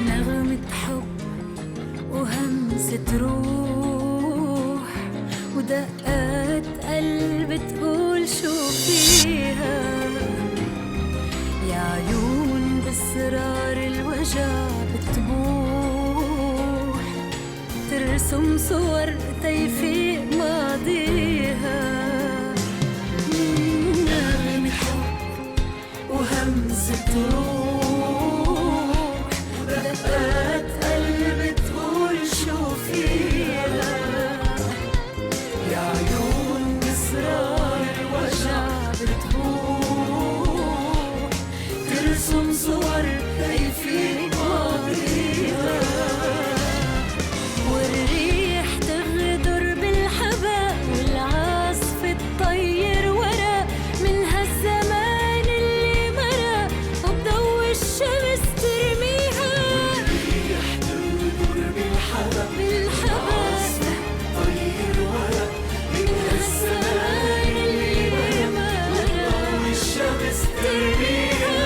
نغمة حب وهمسة روح ودقات قلب تقول شو فيها يا عيون بأسرار الوجع بتبوح ترسم صور تيفيق ماضيها نغمة حب وهمسة روح ودقات قلب تقول شو فيها يا عيون بأسرار الوجع بتبوح ترسم صور تيفيق ماضيها والريح تغدر بالحباء والعاصف تطير ورا من هالزمان اللي مرق وبضوء الشمس ترميها والريح تغدر بالحباء تطير ورا من هالزمان اللي مرق وبضوء الشمس ترميها.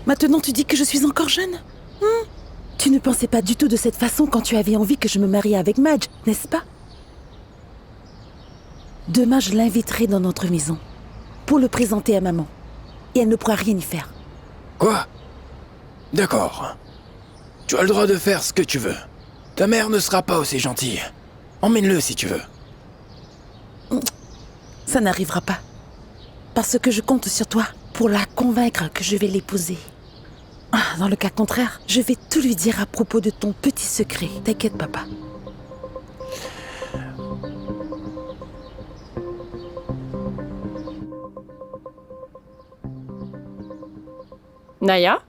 Maintenant, tu dis que je suis encore jeune ? Tu ne pensais pas du tout de cette façon quand tu avais envie que je me marie avec Madge, n'est-ce pas ? Demain, je l'inviterai dans notre maison pour le présenter à maman. Et elle ne pourra rien y faire. Quoi ? D'accord. Tu as le droit de faire ce que tu veux. Ta mère ne sera pas aussi gentille. Emmène-le si tu veux. Ça n'arrivera pas. Parce que je compte sur toi pour la convaincre que je vais l'épouser. Dans le cas contraire, je vais tout lui dire à propos de ton petit secret. T'inquiète, papa. Naya ?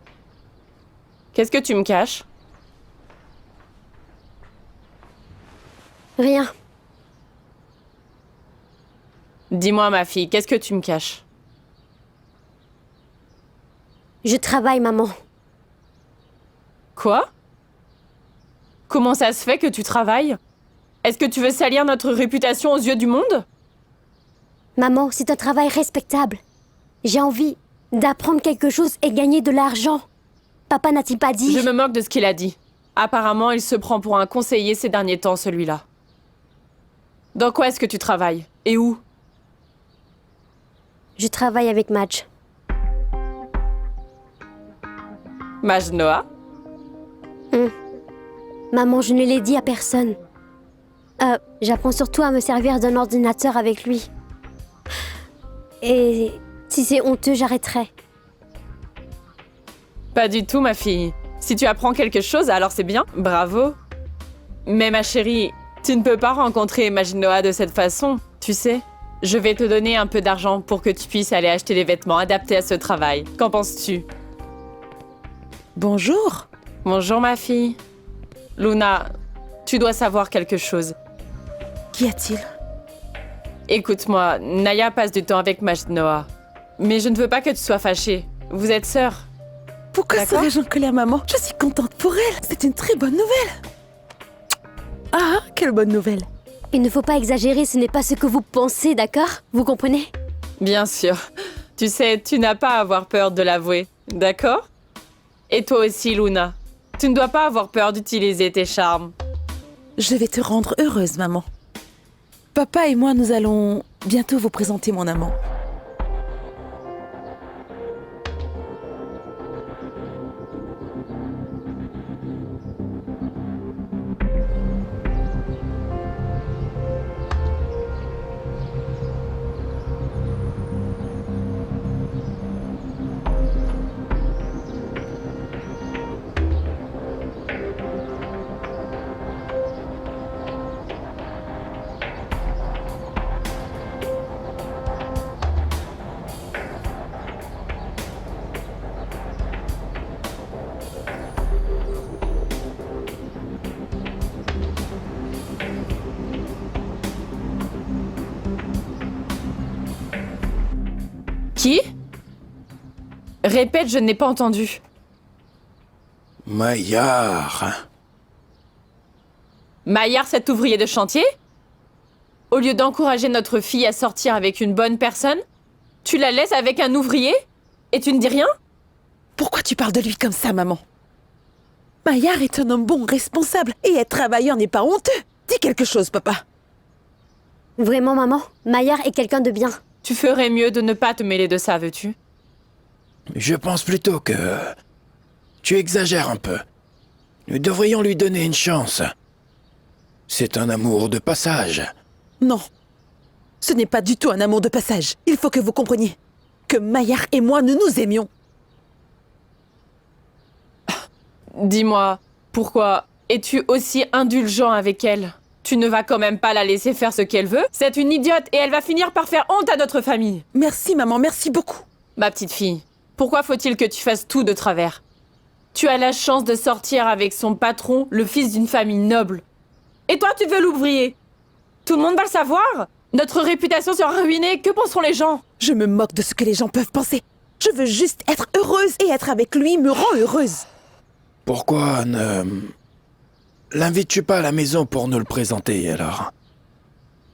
Qu'est-ce que tu me caches ? Rien. Dis-moi, ma fille, qu'est-ce que tu me caches ? Je travaille, maman. Quoi ? Comment ça se fait que tu travailles ? Est-ce que tu veux salir notre réputation aux yeux du monde ? Maman, c'est un travail respectable. J'ai envie d'apprendre quelque chose et gagner de l'argent. Papa n'a-t-il pas dit... Je me moque de ce qu'il a dit. Apparemment, il se prend pour un conseiller ces derniers temps, celui-là. Dans quoi est-ce que tu travailles ? Et où ? Je travaille avec Madge. Majnoa ? Maman, je ne l'ai dit à personne. J'apprends surtout à me servir d'un ordinateur avec lui. Et si c'est honteux, j'arrêterai. Pas du tout, ma fille. Si tu apprends quelque chose, alors c'est bien. Bravo. Mais ma chérie, tu ne peux pas rencontrer Majnoa de cette façon, tu sais. Je vais te donner un peu d'argent pour que tu puisses aller acheter des vêtements adaptés à ce travail. Qu'en penses-tu ? Bonjour. Bonjour, ma fille. Luna, tu dois savoir quelque chose. Qu'y a-t-il ? Écoute-moi, Naya passe du temps avec Majnoa. Mais je ne veux pas que tu sois fâchée. Vous êtes sœurs. Pourquoi D'accord. serais-je en colère, maman ? Je suis contente pour elle. C'est une très bonne nouvelle. Ah, quelle bonne nouvelle. Il ne faut pas exagérer, ce n'est pas ce que vous pensez, d'accord ? Vous comprenez ? Bien sûr. Tu sais, tu n'as pas à avoir peur de l'avouer, d'accord ? Et toi aussi, Luna. Tu ne dois pas avoir peur d'utiliser tes charmes. Je vais te rendre heureuse, maman. Papa et moi, nous allons bientôt vous présenter mon amant. Qui ? Répète, je n'ai pas entendu. Maillard. Maillard, cet ouvrier de chantier? Au lieu d'encourager notre fille à sortir avec une bonne personne, tu la laisses avec un ouvrier? Et tu ne dis rien? Pourquoi tu parles de lui comme ça, maman? Maillard est un homme bon, responsable, et être travailleur n'est pas honteux. Dis quelque chose, papa. Vraiment, maman, Maillard est quelqu'un de bien. Tu ferais mieux de ne pas te mêler de ça, veux-tu? Je pense plutôt que... Tu exagères un peu. Nous devrions lui donner une chance. C'est un amour de passage. Non. Ce n'est pas du tout un amour de passage. Il faut que vous compreniez que Maillard et moi, nous nous aimions. Dis-moi, pourquoi es-tu aussi indulgent avec elle? Tu ne vas quand même pas la laisser faire ce qu'elle veut? C'est une idiote et elle va finir par faire honte à notre famille. Merci, maman, merci beaucoup. Ma petite fille, pourquoi faut-il que tu fasses tout de travers? Tu as la chance de sortir avec son patron, le fils d'une famille noble. Et toi, tu veux l'ouvrier? Tout le monde va le savoir? Notre réputation sera ruinée, que penseront les gens? Je me moque de ce que les gens peuvent penser. Je veux juste être heureuse et être avec lui me rend heureuse. Pourquoi ne... L'invites-tu pas à la maison pour nous le présenter, alors?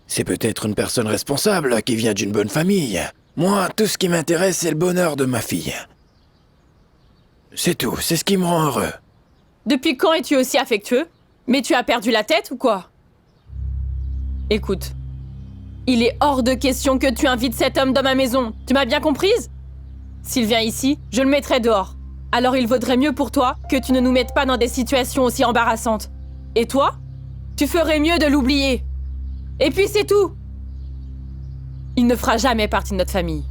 C'est peut-être une personne responsable qui vient d'une bonne famille. Moi, tout ce qui m'intéresse, c'est le bonheur de ma fille. C'est tout, c'est ce qui me rend heureux. Depuis quand es-tu aussi affectueux? Mais tu as perdu la tête ou quoi? Écoute, il est hors de question que tu invites cet homme dans ma maison. Tu m'as bien comprise? S'il vient ici, je le mettrai dehors. Alors il vaudrait mieux pour toi que tu ne nous mettes pas dans des situations aussi embarrassantes. Et toi? Tu ferais mieux de l'oublier. Et puis c'est tout. Il ne fera jamais partie de notre famille.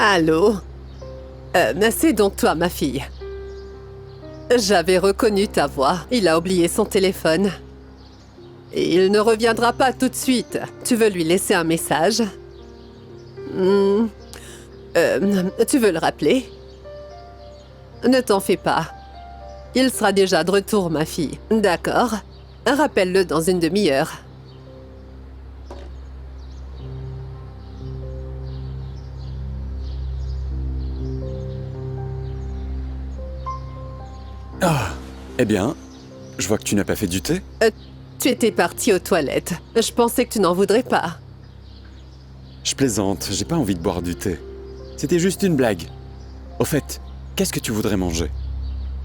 Allô? C'est donc toi, ma fille. J'avais reconnu ta voix. Il a oublié son téléphone. Et il ne reviendra pas tout de suite. Tu veux lui laisser un message? Tu veux le rappeler? Ne t'en fais pas. Il sera déjà de retour, ma fille. D'accord. Rappelle-le dans une demi-heure. Ah, eh bien, je vois que tu n'as pas fait du thé. Tu étais partie aux toilettes. Je pensais que tu n'en voudrais pas. Je plaisante, j'ai pas envie de boire du thé. C'était juste une blague. Au fait, qu'est-ce que tu voudrais manger?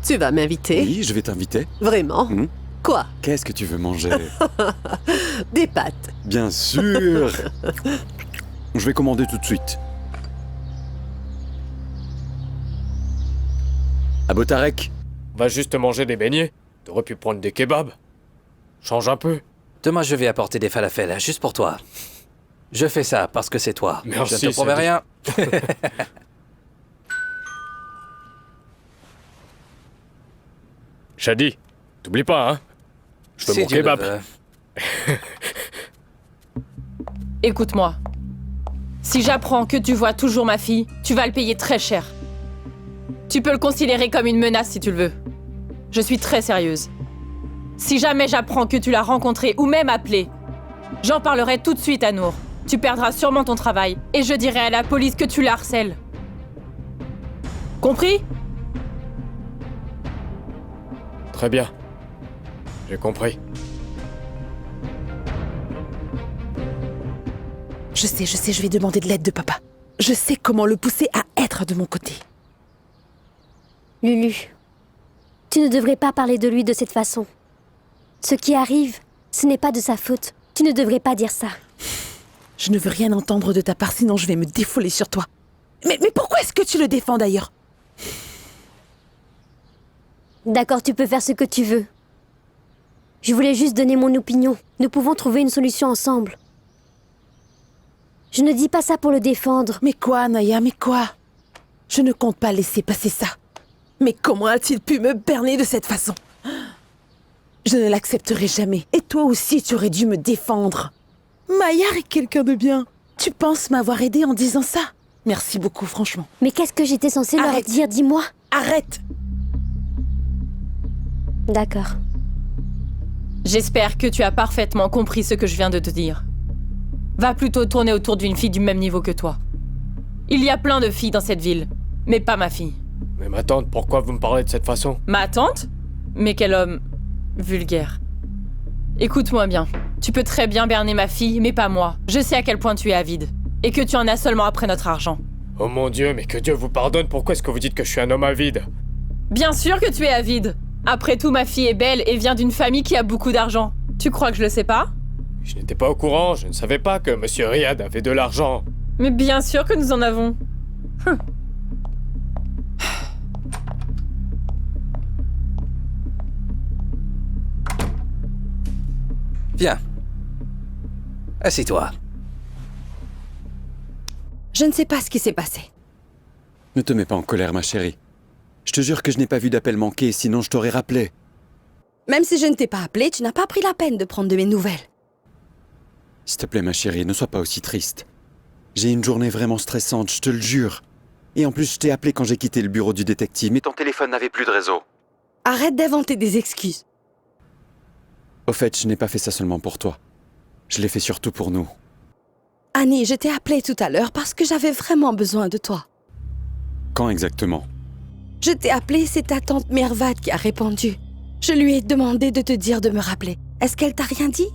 Tu vas m'inviter? Oui, je vais t'inviter. Vraiment? Quoi? Qu'est-ce que tu veux manger? Des pâtes. Bien sûr. Je vais commander tout de suite. Abotarek. On va juste manger des beignets. T'aurais pu prendre des kebabs. Change un peu. Demain, je vais apporter des falafels, juste pour toi. Je fais ça parce que c'est toi. Merci, je ne te promets Sadie. rien. Shadi, t'oublies pas, hein? Je veux Si mon Dieu le kebab. veut. Écoute-moi. Si j'apprends que tu vois toujours ma fille, tu vas le payer très cher. Tu peux le considérer comme une menace si tu le veux. Je suis très sérieuse. Si jamais j'apprends que tu l'as rencontrée ou même appelée, j'en parlerai tout de suite à Nour. Tu perdras sûrement ton travail et je dirai à la police que tu la harcèles. Compris? Très bien. J'ai compris. Je sais, je vais demander de l'aide de papa. Je sais comment le pousser à être de mon côté. Lulu, tu ne devrais pas parler de lui de cette façon. Ce qui arrive, ce n'est pas de sa faute. Tu ne devrais pas dire ça. Je ne veux rien entendre de ta part, sinon je vais me défouler sur toi. Mais pourquoi est-ce que tu le défends d'ailleurs? D'accord, tu peux faire ce que tu veux. Je voulais juste donner mon opinion. Nous pouvons trouver une solution ensemble. Je ne dis pas ça pour le défendre. Mais quoi, Naya, mais quoi? Je ne compte pas laisser passer ça. Mais comment a-t-il pu me berner de cette façon? Je ne l'accepterai jamais. Et toi aussi, tu aurais dû me défendre. Maillard est quelqu'un de bien. Tu penses m'avoir aidé en disant ça? Merci beaucoup, franchement. Mais qu'est-ce que j'étais censée leur Arrête. dire? Dis-moi. Arrête! D'accord. J'espère que tu as parfaitement compris ce que je viens de te dire. Va plutôt tourner autour d'une fille du même niveau que toi. Il y a plein de filles dans cette ville, mais pas ma fille. Mais ma tante, pourquoi vous me parlez de cette façon? Ma tante? Mais quel homme vulgaire. Écoute-moi bien. Tu peux très bien berner ma fille, mais pas moi. Je sais à quel point tu es avide. Et que tu en as seulement après notre argent. Oh mon Dieu, mais que Dieu vous pardonne, pourquoi est-ce que vous dites que je suis un homme avide? Bien sûr que tu es avide. Après tout, ma fille est belle et vient d'une famille qui a beaucoup d'argent. Tu crois que je le sais pas? Je n'étais pas au courant, je ne savais pas que Monsieur Riyad avait de l'argent. Mais bien sûr que nous en avons. Viens. Assis-toi. Je ne sais pas ce qui s'est passé. Ne te mets pas en colère, ma chérie. Je te jure que je n'ai pas vu d'appel manqué, sinon je t'aurais rappelé. Même si je ne t'ai pas appelé, tu n'as pas pris la peine de prendre de mes nouvelles. S'il te plaît, ma chérie, ne sois pas aussi triste. J'ai une journée vraiment stressante, je te le jure. Et en plus, je t'ai appelé quand j'ai quitté le bureau du détective, mais ton téléphone n'avait plus de réseau. Arrête d'inventer des excuses. Au fait, je n'ai pas fait ça seulement pour toi. Je l'ai fait surtout pour nous. Annie, je t'ai appelé tout à l'heure parce que j'avais vraiment besoin de toi. Quand exactement? Je t'ai appelé, c'est ta tante Mervat qui a répondu. Je lui ai demandé de te dire de me rappeler. Est-ce qu'elle t'a rien dit?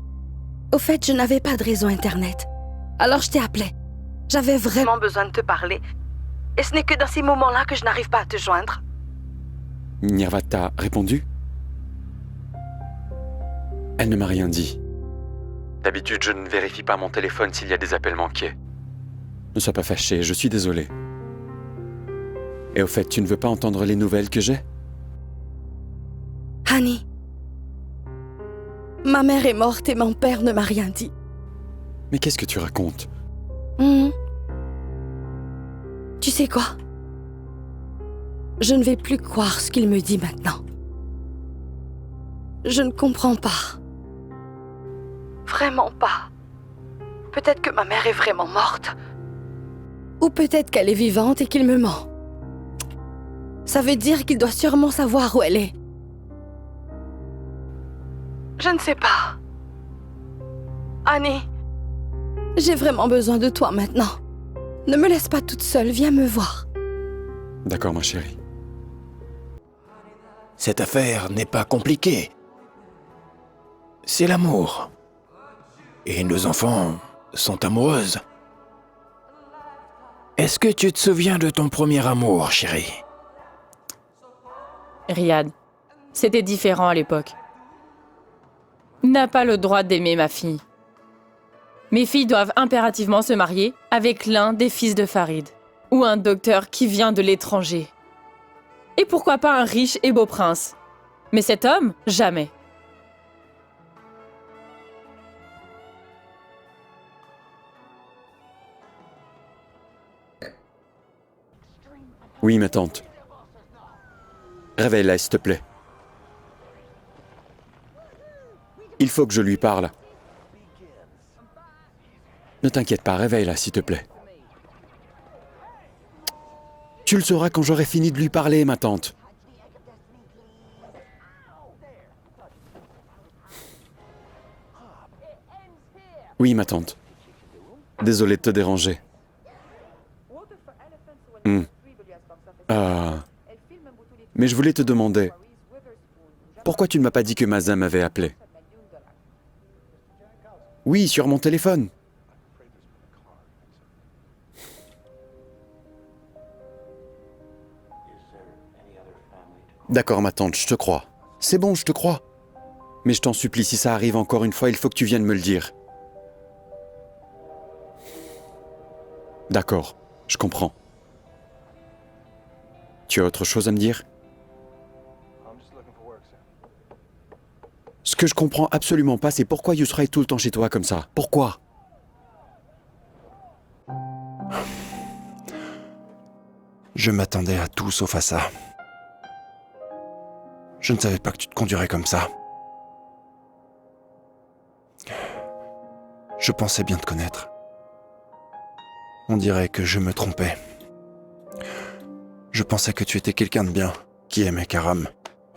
Au fait, je n'avais pas de réseau Internet. Alors je t'ai appelé. J'avais vraiment besoin de te parler. Et ce n'est que dans ces moments-là que je n'arrive pas à te joindre. Nirvat t'a répondu? Elle ne m'a rien dit. D'habitude, je ne vérifie pas mon téléphone s'il y a des appels manqués. Ne sois pas fâché, je suis désolé. Et au fait, tu ne veux pas entendre les nouvelles que j'ai? Annie, ma mère est morte et mon père ne m'a rien dit. Mais qu'est-ce que tu racontes? Tu sais quoi? Je ne vais plus croire ce qu'il me dit maintenant. Je ne comprends pas. Vraiment pas. Peut-être que ma mère est vraiment morte. Ou peut-être qu'elle est vivante et qu'il me ment. Ça veut dire qu'il doit sûrement savoir où elle est. Je ne sais pas. Annie, j'ai vraiment besoin de toi maintenant. Ne me laisse pas toute seule, viens me voir. D'accord, ma chérie. Cette affaire n'est pas compliquée. C'est l'amour. Et nos enfants sont amoureuses. Est-ce que tu te souviens de ton premier amour, chérie? Riyad, c'était différent à l'époque. N'a pas le droit d'aimer ma fille. Mes filles doivent impérativement se marier avec l'un des fils de Farid, ou un docteur qui vient de l'étranger. Et pourquoi pas un riche et beau prince? Mais cet homme, jamais. Oui, ma tante. Réveille-la, s'il te plaît. Il faut que je lui parle. Ne t'inquiète pas, réveille-la, s'il te plaît. Tu le sauras quand j'aurai fini de lui parler, ma tante. Oui, ma tante. Désolé de te déranger. Mais je voulais te demander, pourquoi tu ne m'as pas dit que Maza m'avait appelé? Oui, sur mon téléphone. D'accord, ma tante, je te crois. C'est bon, je te crois. Mais je t'en supplie, si ça arrive encore une fois, il faut que tu viennes me le dire. D'accord, je comprends. Tu as autre chose à me dire? Ce que je comprends absolument pas, c'est pourquoi Yusra est tout le temps chez toi comme ça. Pourquoi? Je m'attendais à tout sauf à ça. Je ne savais pas que tu te conduirais comme ça. Je pensais bien te connaître. On dirait que je me trompais. Je pensais que tu étais quelqu'un de bien, qui aimait Karam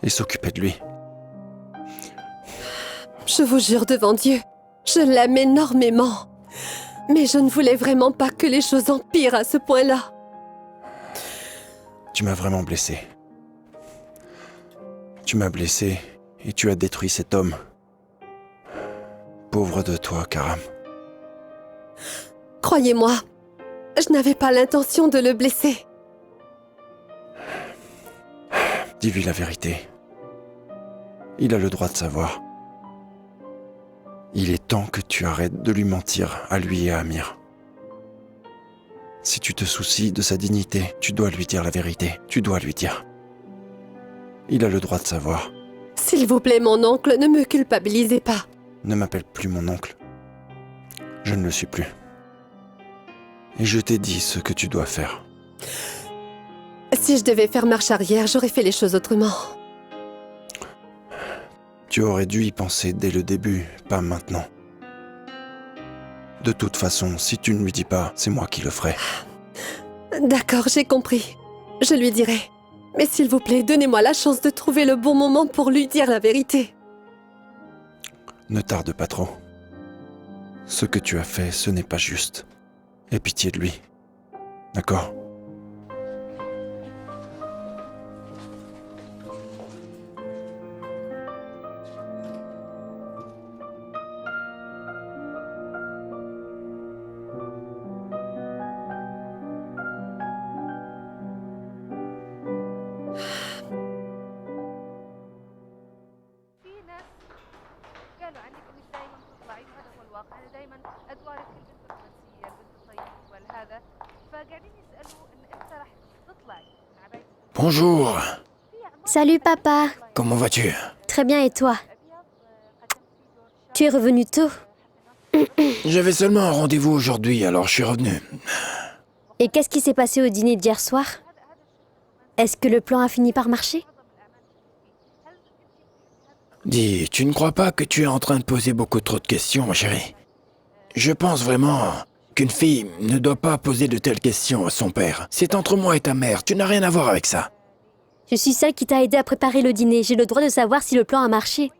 et s'occupait de lui. Je vous jure devant Dieu, je l'aime énormément. Mais je ne voulais vraiment pas que les choses empirent à ce point-là. Tu m'as vraiment blessé. Tu m'as blessé et tu as détruit cet homme. Pauvre de toi, Karam. Croyez-moi, je n'avais pas l'intention de le blesser. Dis-lui la vérité. Il a le droit de savoir. Il est temps que tu arrêtes de lui mentir à lui et à Amir. Si tu te soucies de sa dignité, tu dois lui dire la vérité. Tu dois lui dire. Il a le droit de savoir. S'il vous plaît, mon oncle, ne me culpabilisez pas. Ne m'appelle plus mon oncle. Je ne le suis plus. Et je t'ai dit ce que tu dois faire. Si je devais faire marche arrière, j'aurais fait les choses autrement. Tu aurais dû y penser dès le début, pas maintenant. De toute façon, si tu ne lui dis pas, c'est moi qui le ferai. D'accord, j'ai compris. Je lui dirai. Mais s'il vous plaît, donnez-moi la chance de trouver le bon moment pour lui dire la vérité. Ne tarde pas trop. Ce que tu as fait, ce n'est pas juste. Aie pitié de lui. D'accord ? Bonjour. Salut papa. Comment vas-tu? Très bien et toi? Tu es revenu tôt? J'avais seulement un rendez-vous aujourd'hui, alors je suis revenu. Et qu'est-ce qui s'est passé au dîner d'hier soir? Est-ce que le plan a fini par marcher? Dis, tu ne crois pas que tu es en train de poser beaucoup trop de questions, ma chérie? Je pense vraiment qu'une fille ne doit pas poser de telles questions à son père. C'est entre moi et ta mère, tu n'as rien à voir avec ça. Je suis celle qui t'a aidé à préparer le dîner. J'ai le droit de savoir si le plan a marché.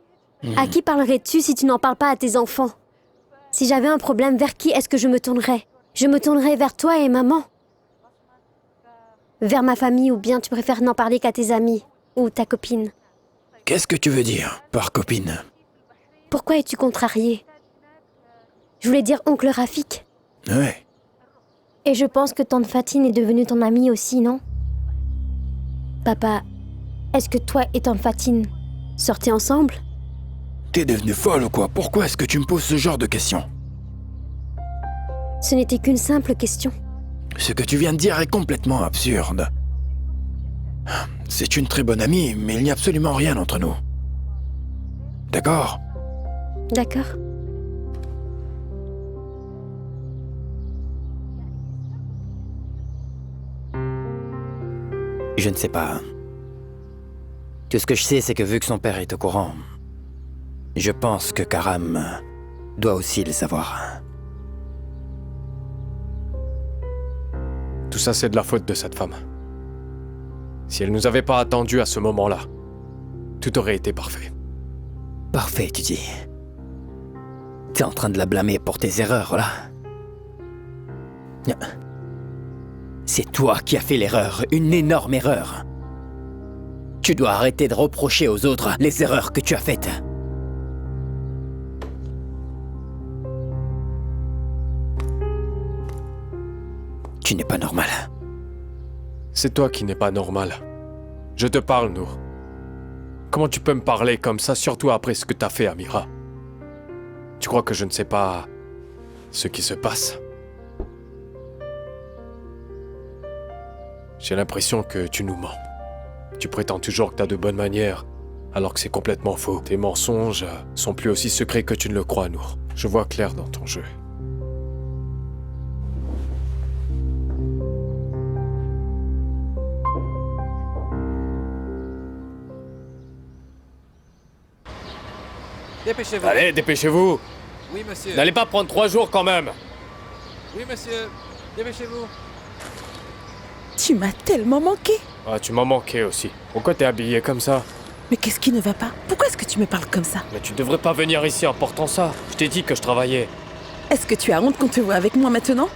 À qui parlerais-tu si tu n'en parles pas à tes enfants? Si j'avais un problème, vers qui est-ce que je me tournerais? Je me tournerais vers toi et maman. Vers ma famille, ou bien tu préfères n'en parler qu'à tes amis ou ta copine? Qu'est-ce que tu veux dire par copine? Pourquoi es-tu contrarié? Je voulais dire oncle Rafik. Ouais. Et je pense que tante Fatine est devenue ton amie aussi, non? Papa, est-ce que toi et tante Fatine sortez ensemble? T'es devenue folle ou quoi? Pourquoi est-ce que tu me poses ce genre de questions? Ce n'était qu'une simple question. Ce que tu viens de dire est complètement absurde. C'est une très bonne amie, mais il n'y a absolument rien entre nous. D'accord? D'accord. Je ne sais pas. Tout ce que je sais, c'est que vu que son père est au courant, je pense que Karam doit aussi le savoir. Tout ça, c'est de la faute de cette femme. Si elle nous avait pas attendus à ce moment-là, tout aurait été parfait. Parfait, tu dis. T'es en train de la blâmer pour tes erreurs, là. C'est toi qui as fait l'erreur, une énorme erreur. Tu dois arrêter de reprocher aux autres les erreurs que tu as faites. Tu n'es pas normal. C'est toi qui n'es pas normal. Je te parle, Nour. Comment tu peux me parler comme ça, surtout après ce que t'as fait, Amira? Tu crois que je ne sais pas ce qui se passe? J'ai l'impression que tu nous mens. Tu prétends toujours que t'as de bonnes manières, alors que c'est complètement faux. Tes mensonges sont plus aussi secrets que tu ne le crois, Nour. Je vois clair dans ton jeu. Dépêchez-vous. Allez, dépêchez-vous. Oui, monsieur. N'allez pas prendre 3 jours quand même. Oui, monsieur. Dépêchez-vous. Tu m'as tellement manqué. Ah, tu m'as manqué aussi. Pourquoi t'es habillé comme ça? Mais qu'est-ce qui ne va pas? Pourquoi est-ce que tu me parles comme ça? Mais tu devrais pas venir ici en portant ça. Je t'ai dit que je travaillais. Est-ce que tu as honte qu'on te voit avec moi maintenant?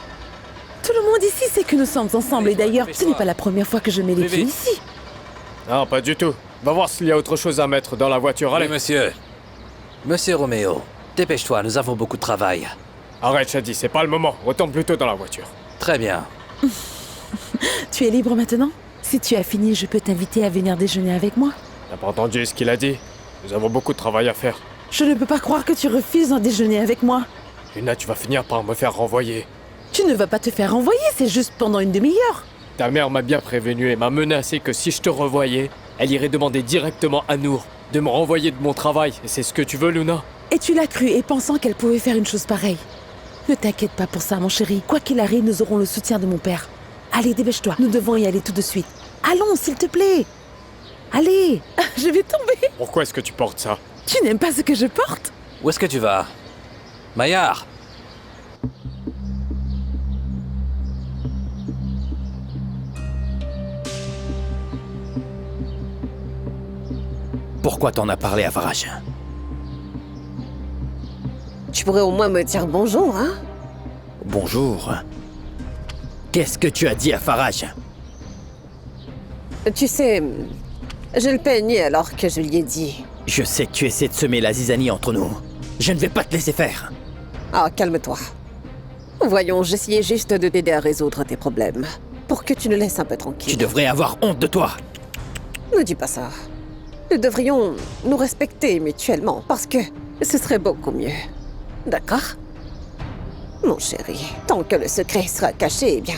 Tout le monde ici sait que nous sommes ensemble et d'ailleurs, ce n'est pas la première fois que je mets les pieds ici. Non, pas du tout. Va voir s'il y a autre chose à mettre dans la voiture. Allez. Oui, monsieur. Monsieur Roméo, dépêche-toi, nous avons beaucoup de travail. Arrête, Shadi, c'est pas le moment. Retourne plutôt dans la voiture. Très bien. Tu es libre maintenant? Si tu as fini, je peux t'inviter à venir déjeuner avec moi. T'as pas entendu ce qu'il a dit? Nous avons beaucoup de travail à faire. Je ne peux pas croire que tu refuses un déjeuner avec moi. Luna, tu vas finir par me faire renvoyer. Tu ne vas pas te faire renvoyer, c'est juste pendant une demi-heure. Ta mère m'a bien prévenu et m'a menacé que si je te revoyais, elle irait demander directement à Nour de me renvoyer de mon travail. Et c'est ce que tu veux, Luna? Et tu l'as cru et pensant qu'elle pouvait faire une chose pareille. Ne t'inquiète pas pour ça, mon chéri. Quoi qu'il arrive, nous aurons le soutien de mon père. Allez, dépêche-toi. Nous devons y aller tout de suite. Allons, s'il te plaît. Allez, je vais tomber. Pourquoi est-ce que tu portes ça? Tu n'aimes pas ce que je porte? Où est-ce que tu vas? Maillard! Pourquoi t'en as parlé à Faraj? Tu pourrais au moins me dire bonjour, hein? Bonjour. Qu'est-ce que tu as dit à Faraj? Tu sais, je le peignais alors que je lui ai dit. Je sais que tu essaies de semer la zizanie entre nous. Je ne vais pas te laisser faire. Ah, calme-toi. Voyons, j'essayais juste de t'aider à résoudre tes problèmes. Pour que tu nous laisses un peu tranquille. Tu devrais avoir honte de toi. Ne dis pas ça. Nous devrions nous respecter mutuellement parce que ce serait beaucoup mieux. D'accord? Mon chéri, tant que le secret sera caché, eh bien,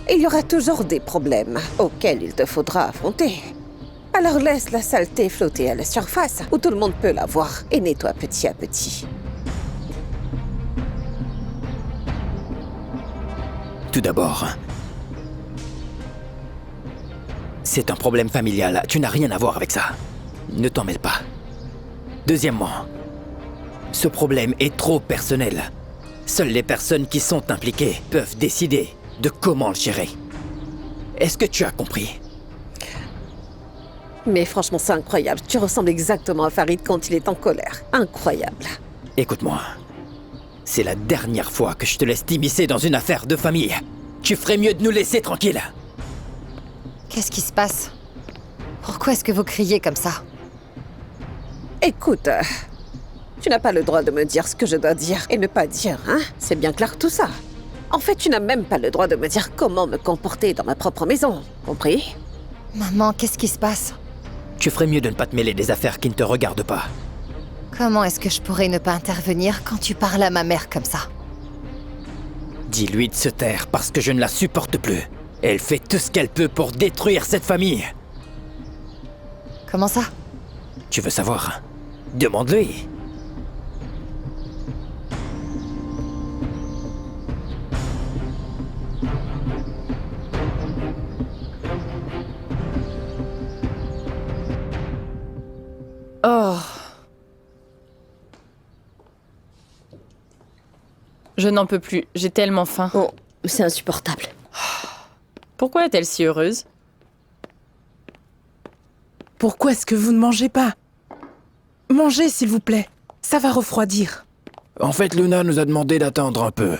il y aura toujours des problèmes auxquels il te faudra affronter. Alors laisse la saleté flotter à la surface où tout le monde peut la voir et nettoie petit à petit. Tout d'abord, c'est un problème familial. Tu n'as rien à voir avec ça. Ne t'en mêle pas. Deuxièmement, ce problème est trop personnel. Seules les personnes qui sont impliquées peuvent décider de comment le gérer. Est-ce que tu as compris? Mais franchement, c'est incroyable. Tu ressembles exactement à Farid quand il est en colère. Incroyable. Écoute-moi. C'est la dernière fois que je te laisse t'immiscer dans une affaire de famille. Tu ferais mieux de nous laisser tranquilles. Qu'est-ce qui se passe? Pourquoi est-ce que vous criez comme ça? Écoute, tu n'as pas le droit de me dire ce que je dois dire et ne pas dire, hein? C'est bien clair tout ça. En fait, tu n'as même pas le droit de me dire comment me comporter dans ma propre maison. Compris? Maman, qu'est-ce qui se passe? Tu ferais mieux de ne pas te mêler des affaires qui ne te regardent pas. Comment est-ce que je pourrais ne pas intervenir quand tu parles à ma mère comme ça? Dis-lui de se taire parce que je ne la supporte plus. Elle fait tout ce qu'elle peut pour détruire cette famille. Comment ça? Tu veux savoir? Demande-lui. Oh. Je n'en peux plus, j'ai tellement faim. Oh, c'est insupportable. Pourquoi est-elle si heureuse? Pourquoi est-ce que vous ne mangez pas? Mangez, s'il vous plaît. Ça va refroidir. En fait, Luna nous a demandé d'attendre un peu.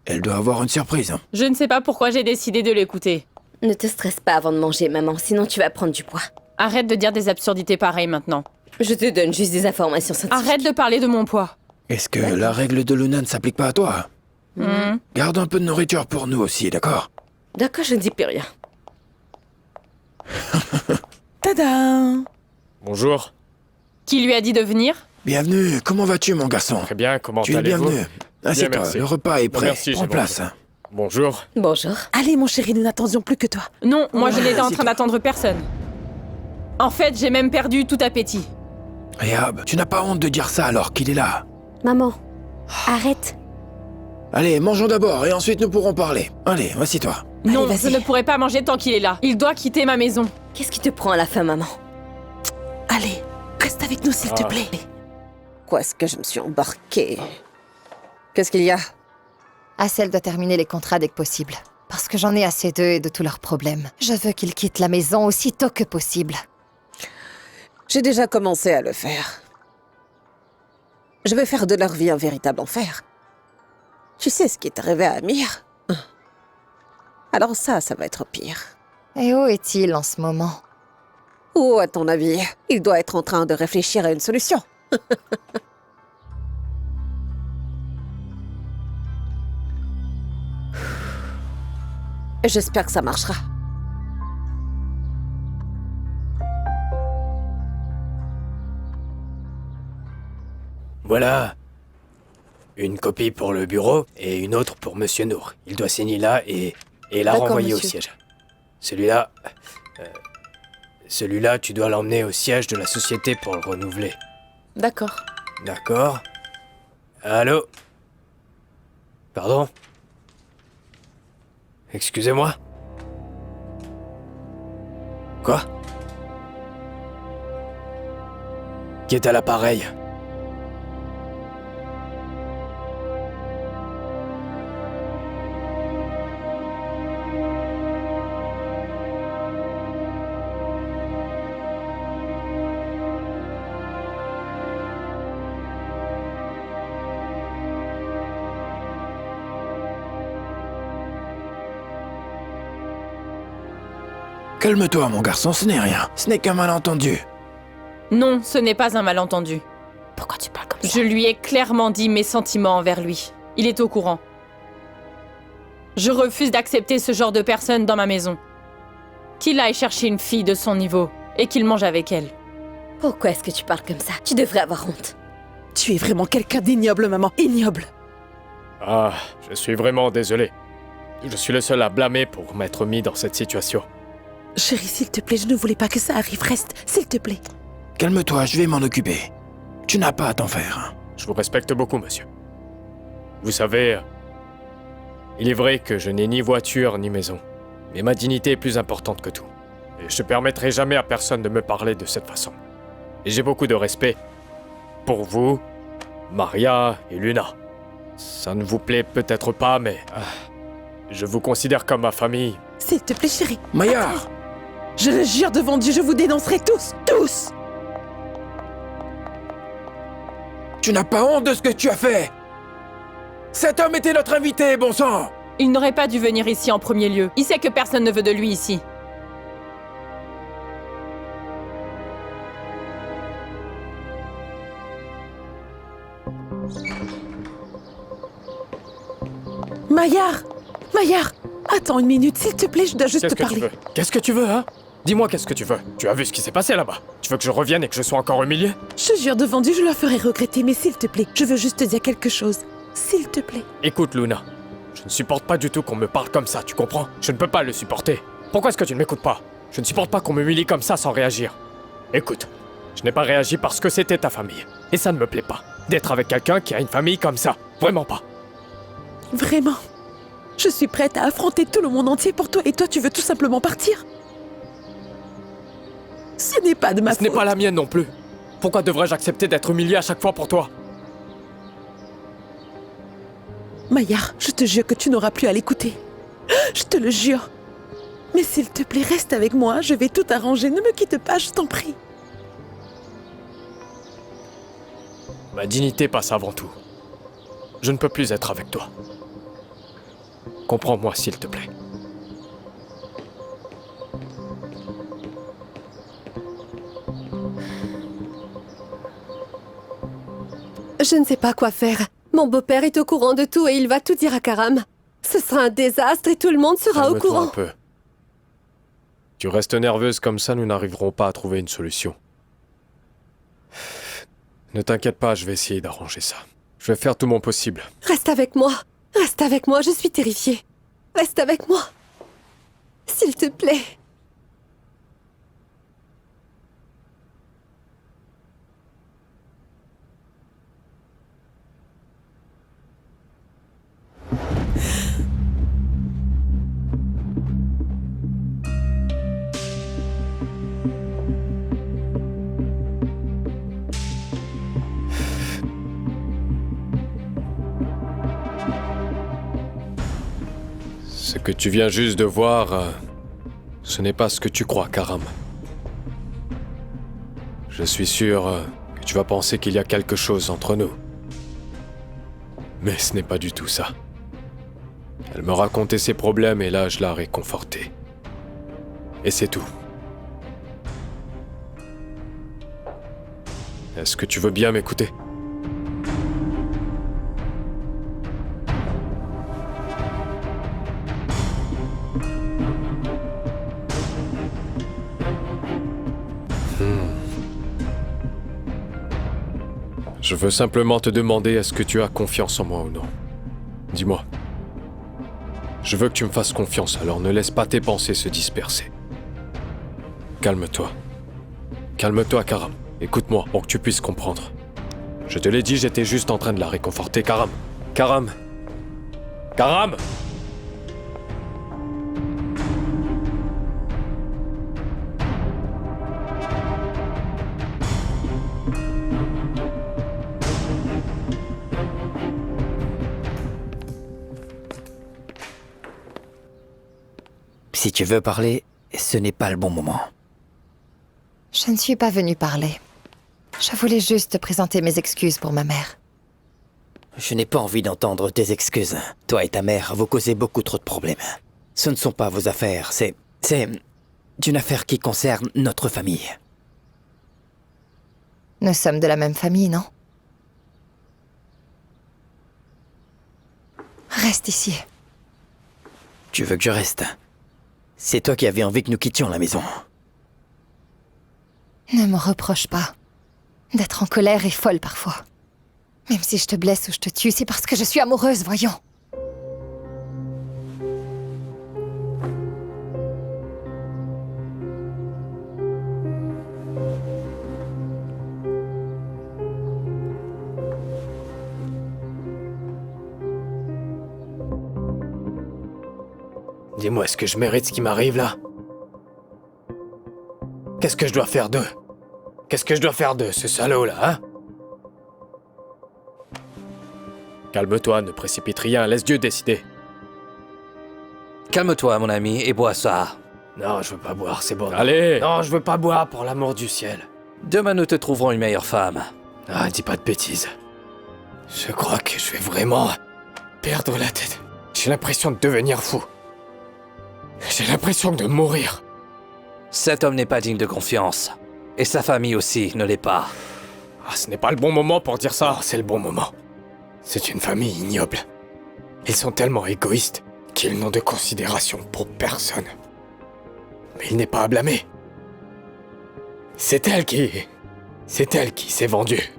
Elle doit avoir une surprise. Je ne sais pas pourquoi j'ai décidé de l'écouter. Ne te stresse pas avant de manger, maman, sinon tu vas prendre du poids. Arrête de dire des absurdités pareilles maintenant. Je te donne juste des informations scientifiques. Arrête de parler de mon poids. Est-ce que la règle de Luna ne s'applique pas à toi? Garde un peu de nourriture pour nous aussi, d'accord? D'accord, je ne dis plus rien. Tada! Bonjour. Qui lui a dit de venir? Bienvenue, comment vas-tu, mon garçon? Très bien, comment Tu es allez-vous? bienvenu. Assieds-toi, merci. le repas est Non, prêt. merci, Prends j'ai place. mangé. Bonjour. Bonjour. Allez, mon chéri, nous n'attendions plus que toi. Non, moi je n'étais en train assieds-toi. d'attendre personne. En fait, j'ai même perdu tout appétit. Rehab, tu n'as pas honte de dire ça alors qu'il est là. Maman, arrête. Allez, mangeons d'abord et ensuite nous pourrons parler. Allez, voici-toi. Non, Allez, je vas-y. ne pourrai pas manger tant qu'il est là. Il doit quitter ma maison. Qu'est-ce qui te prend à la fin, maman? Allez, reste avec nous, s'il te plaît. Quoi est-ce que je me suis embarquée? Qu'est-ce qu'il y a? Assel doit terminer les contrats dès que possible. Parce que j'en ai assez d'eux et de tous leurs problèmes. Je veux qu'ils quittent la maison aussitôt que possible. J'ai déjà commencé à le faire. Je vais faire de leur vie un véritable enfer. Tu sais ce qui est arrivé à Amir? Alors ça va être pire. Et où est-il en ce moment? Où, à ton avis? Il doit être en train de réfléchir à une solution. J'espère que ça marchera. Voilà. Une copie pour le bureau et une autre pour Monsieur Nour. Il doit signer là et la D'accord, renvoyer au monsieur. siège. Celui-là... celui-là, tu dois l'emmener au siège de la société pour le renouveler. D'accord. D'accord. Allô? Pardon? Excusez-moi? Quoi? Qui est à l'appareil? Calme-toi, mon garçon, ce n'est rien. Ce n'est qu'un malentendu. Non, ce n'est pas un malentendu. Pourquoi tu parles comme ça? Je lui ai clairement dit mes sentiments envers lui. Il est au courant. Je refuse d'accepter ce genre de personne dans ma maison. Qu'il aille chercher une fille de son niveau et qu'il mange avec elle. Pourquoi est-ce que tu parles comme ça? Tu devrais avoir honte. Tu es vraiment quelqu'un d'ignoble, maman. Ignoble. Ah, je suis vraiment désolé. Je suis le seul à blâmer pour m'être mis dans cette situation. Chérie, s'il te plaît, je ne voulais pas que ça arrive. Reste, s'il te plaît. Calme-toi, je vais m'en occuper. Tu n'as pas à t'en faire. Je vous respecte beaucoup, monsieur. Vous savez, il est vrai que je n'ai ni voiture ni maison. Mais ma dignité est plus importante que tout. Et je ne permettrai jamais à personne de me parler de cette façon. Et j'ai beaucoup de respect pour vous, Maria et Luna. Ça ne vous plaît peut-être pas, mais je vous considère comme ma famille. S'il te plaît, chérie. Maya! Attends. Je le jure devant Dieu, je vous dénoncerai tous. Tous! Tu n'as pas honte de ce que tu as fait? Cet homme était notre invité, bon sang! Il n'aurait pas dû venir ici en premier lieu. Il sait que personne ne veut de lui ici. Maillard! Maillard! Attends une minute, s'il te plaît, je dois juste Qu'est-ce te que tu parler. veux? Qu'est-ce que tu veux, hein? Dis-moi qu'est-ce que tu veux. Tu as vu ce qui s'est passé là-bas? Tu veux que je revienne et que je sois encore humilié? Je te jure devant Dieu, je leur ferai regretter, mais s'il te plaît, je veux juste te dire quelque chose. S'il te plaît. Écoute, Luna. Je ne supporte pas du tout qu'on me parle comme ça, tu comprends? Je ne peux pas le supporter. Pourquoi est-ce que tu ne m'écoutes pas? Je ne supporte pas qu'on m'humilie comme ça sans réagir. Écoute, je n'ai pas réagi parce que c'était ta famille. Et ça ne me plaît pas. D'être avec quelqu'un qui a une famille comme ça. Vraiment pas. Vraiment. Je suis prête à affronter tout le monde entier pour toi et toi tu veux tout simplement partir. Ce n'est pas de ma faute. Ce n'est pas la mienne non plus. Pourquoi devrais-je accepter d'être humilié à chaque fois pour toi? Maillard, je te jure que tu n'auras plus à l'écouter. Je te le jure. Mais s'il te plaît, reste avec moi, je vais tout arranger. Ne me quitte pas, je t'en prie. Ma dignité passe avant tout. Je ne peux plus être avec toi. Comprends-moi, s'il te plaît. Je ne sais pas quoi faire. Mon beau-père est au courant de tout et il va tout dire à Karam. Ce sera un désastre et tout le monde sera au Calme-toi courant. un peu. Tu restes nerveuse comme ça, nous n'arriverons pas à trouver une solution. Ne t'inquiète pas, je vais essayer d'arranger ça. Je vais faire tout mon possible. Reste avec moi. Reste avec moi, je suis terrifiée. Reste avec moi. S'il te plaît. Ce que tu viens juste de voir, ce n'est pas ce que tu crois, Karam. Je suis sûr que tu vas penser qu'il y a quelque chose entre nous. Mais ce n'est pas du tout ça. Elle me racontait ses problèmes et là, je la réconfortais. Et c'est tout. Est-ce que tu veux bien m'écouter ? Je veux simplement te demander est-ce que tu as confiance en moi ou non. Dis-moi. Je veux que tu me fasses confiance, alors ne laisse pas tes pensées se disperser. Calme-toi. Calme-toi, Karam. Écoute-moi pour que tu puisses comprendre. Je te l'ai dit, j'étais juste en train de la réconforter, Karam. Karam. Karam! Si tu veux parler, ce n'est pas le bon moment. Je ne suis pas venue parler. Je voulais juste te présenter mes excuses pour ma mère. Je n'ai pas envie d'entendre tes excuses. Toi et ta mère, vous causez beaucoup trop de problèmes. Ce ne sont pas vos affaires, c'est une affaire qui concerne notre famille. Nous sommes de la même famille, non? Reste ici. Tu veux que je reste? C'est toi qui avais envie que nous quittions la maison. Ne me reproche pas. D'être en colère et folle parfois. Même si je te blesse ou je te tue, c'est parce que je suis amoureuse, voyons. Dis-moi, est-ce que je mérite ce qui m'arrive là? Qu'est-ce que je dois faire d'eux? Qu'est-ce que je dois faire d'eux, ce salaud là, hein? Calme-toi, ne précipite rien, laisse Dieu décider. Calme-toi, mon ami, et bois ça. Non, je veux pas boire, c'est bon. Allez! Non, je veux pas boire, pour l'amour du ciel. Demain, nous te trouverons une meilleure femme. Ah, dis pas de bêtises. Je crois que je vais vraiment perdre la tête. J'ai l'impression de devenir fou. J'ai l'impression de mourir. Cet homme n'est pas digne de confiance. Et sa famille aussi ne l'est pas. Ah, ce n'est pas le bon moment pour dire ça. Oh, c'est le bon moment. C'est une famille ignoble. Ils sont tellement égoïstes qu'ils n'ont de considération pour personne. Mais il n'est pas à blâmer. C'est elle qui s'est vendue.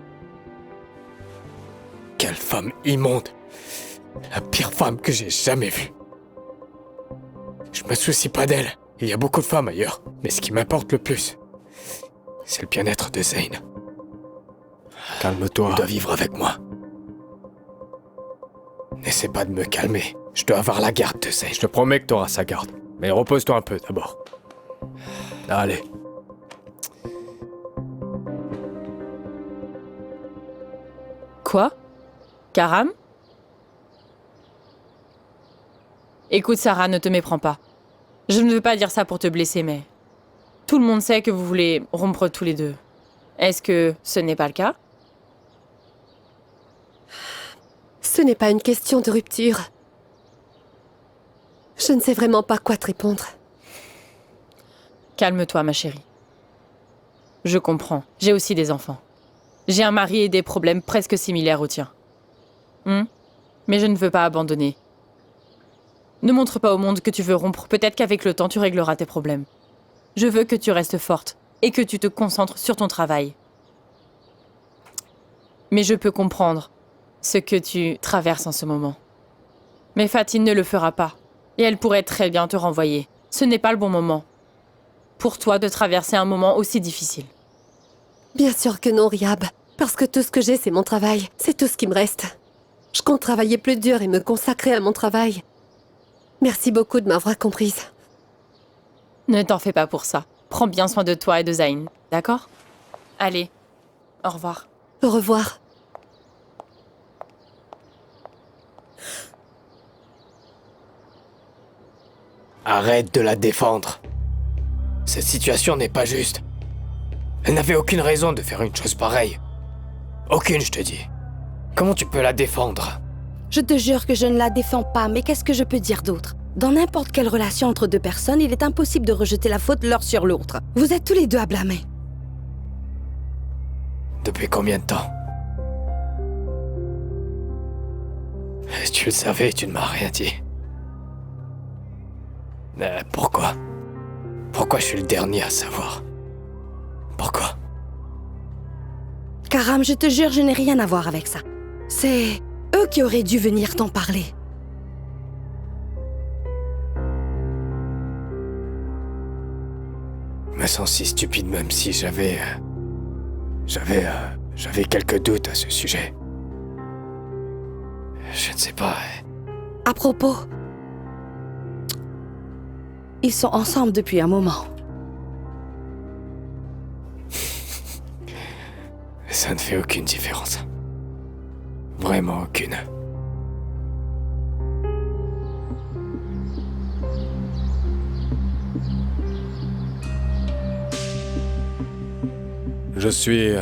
Quelle femme immonde. La pire femme que j'ai jamais vue. Je me soucie pas d'elle. Il y a beaucoup de femmes ailleurs. Mais ce qui m'importe le plus, c'est le bien-être de Zayn. Calme-toi. Tu dois vivre avec moi. N'essaie pas de me calmer. Je dois avoir la garde de Zayn. Je te promets que tu auras sa garde. Mais repose-toi un peu d'abord. Allez. Quoi? Karam? Écoute, Sarah, ne te méprends pas. Je ne veux pas dire ça pour te blesser, mais... Tout le monde sait que vous voulez rompre tous les deux. Est-ce que ce n'est pas le cas? Ce n'est pas une question de rupture. Je ne sais vraiment pas quoi te répondre. Calme-toi, ma chérie. Je comprends. J'ai aussi des enfants. J'ai un mari et des problèmes presque similaires aux tiens. Mais je ne veux pas abandonner. Ne montre pas au monde que tu veux rompre. Peut-être qu'avec le temps, tu régleras tes problèmes. Je veux que tu restes forte et que tu te concentres sur ton travail. Mais je peux comprendre ce que tu traverses en ce moment. Mais Fatine ne le fera pas. Et elle pourrait très bien te renvoyer. Ce n'est pas le bon moment pour toi de traverser un moment aussi difficile. Bien sûr que non, Riab. Parce que tout ce que j'ai, c'est mon travail. C'est tout ce qui me reste. Je compte travailler plus dur et me consacrer à mon travail. Merci beaucoup de m'avoir comprise. Ne t'en fais pas pour ça. Prends bien soin de toi et de Zayn, d'accord? Allez, au revoir. Au revoir. Arrête de la défendre. Cette situation n'est pas juste. Elle n'avait aucune raison de faire une chose pareille. Aucune, je te dis. Comment tu peux la défendre? Je te jure que je ne la défends pas, mais qu'est-ce que je peux dire d'autre? Dans n'importe quelle relation entre deux personnes, il est impossible de rejeter la faute l'un sur l'autre. Vous êtes tous les deux à blâmer. Depuis combien de temps? Tu le savais, tu ne m'as rien dit. Pourquoi? Pourquoi je suis le dernier à savoir? Pourquoi? Karam, je te jure, je n'ai rien à voir avec ça. C'est eux qui auraient dû venir t'en parler. Je me sens si stupide même si j'avais quelques doutes à ce sujet. Je ne sais pas. À propos, ils sont ensemble depuis un moment. Ça ne fait aucune différence. Vraiment aucune. Je suis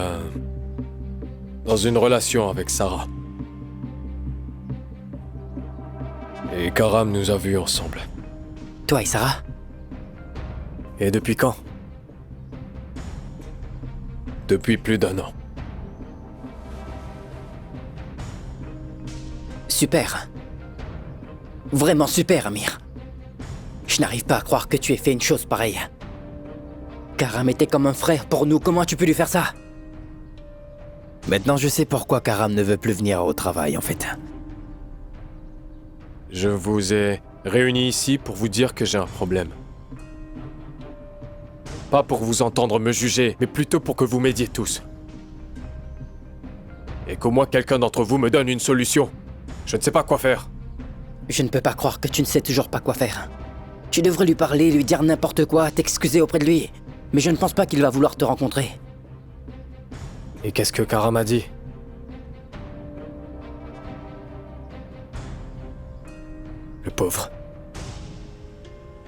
dans une relation avec Sarah. Et Karam nous a vus ensemble. Toi et Sarah? Et depuis quand? Depuis plus d'1 an. Super. Vraiment super, Amir. Je n'arrive pas à croire que tu aies fait une chose pareille. Karam était comme un frère pour nous, comment tu peux lui faire ça? Maintenant je sais pourquoi Karam ne veut plus venir au travail, en fait. Je vous ai réunis ici pour vous dire que j'ai un problème. Pas pour vous entendre me juger, mais plutôt pour que vous m'aidiez tous. Et qu'au moins quelqu'un d'entre vous me donne une solution. Je ne sais pas quoi faire. Je ne peux pas croire que tu ne sais toujours pas quoi faire. Tu devrais lui parler, lui dire n'importe quoi, t'excuser auprès de lui. Mais je ne pense pas qu'il va vouloir te rencontrer. Et qu'est-ce que Karam a dit? Le pauvre.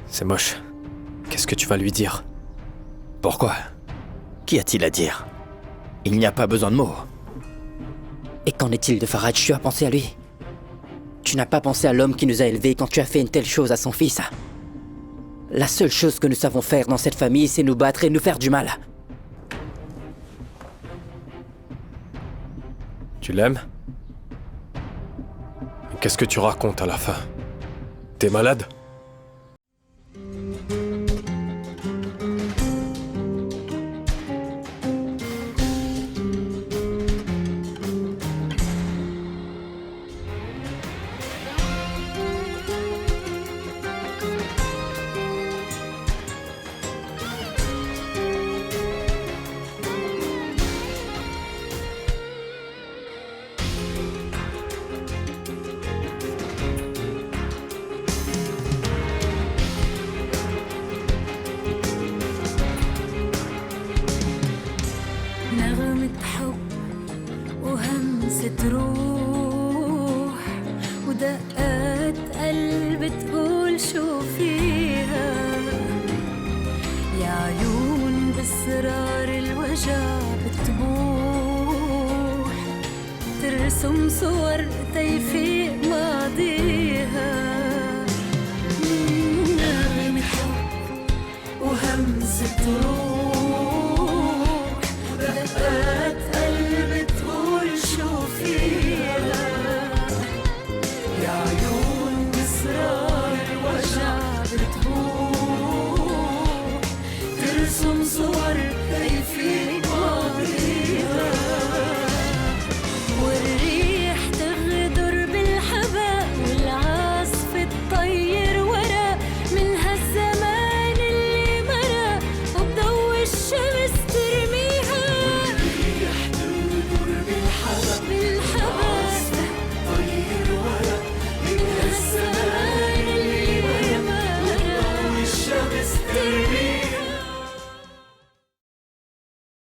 C'est moche. Qu'est-ce que tu vas lui dire? Pourquoi? Qu'y a-t-il à dire? Il n'y a pas besoin de mots. Et qu'en est-il de Faraj? Tu as pensé à lui? Tu n'as pas pensé à l'homme qui nous a élevés quand tu as fait une telle chose à son fils? La seule chose que nous savons faire dans cette famille, c'est nous battre et nous faire du mal. Tu l'aimes? Qu'est-ce que tu racontes à la fin? T'es malade? نغمة حب وهمسة روح ودقات قلب تقول شو فيها يا عيون بأسرار الوجع بتبوح ترسم صور تيفيق ماضيها نغمة حب وهمسة روح ودقات